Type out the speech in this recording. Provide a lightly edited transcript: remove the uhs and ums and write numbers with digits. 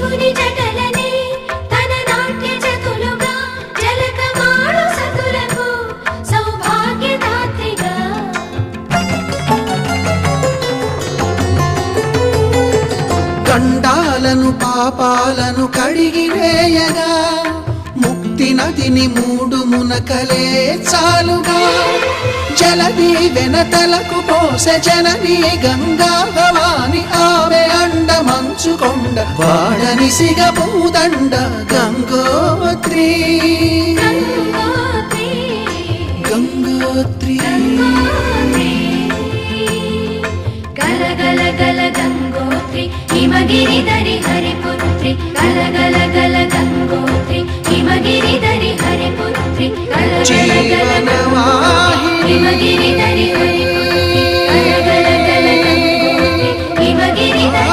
శివుని జటలనే తన నాట్య జతులుగా జలకమాడు సతులకు సౌభాగ్యదాత్రిగా గండాలను పాపాలను కడిగివేయగా ముక్తి నదిని 3 మునకలే చాలుగా జలది వెనతలకు పోసె జనని గంగా భవాని ఆమె అండ మంచుకొండ వాడని సిగ పూదండ గంగోత్రి గంగోత్రి గల గల గల గంగోత్రి హిమగిరి దరి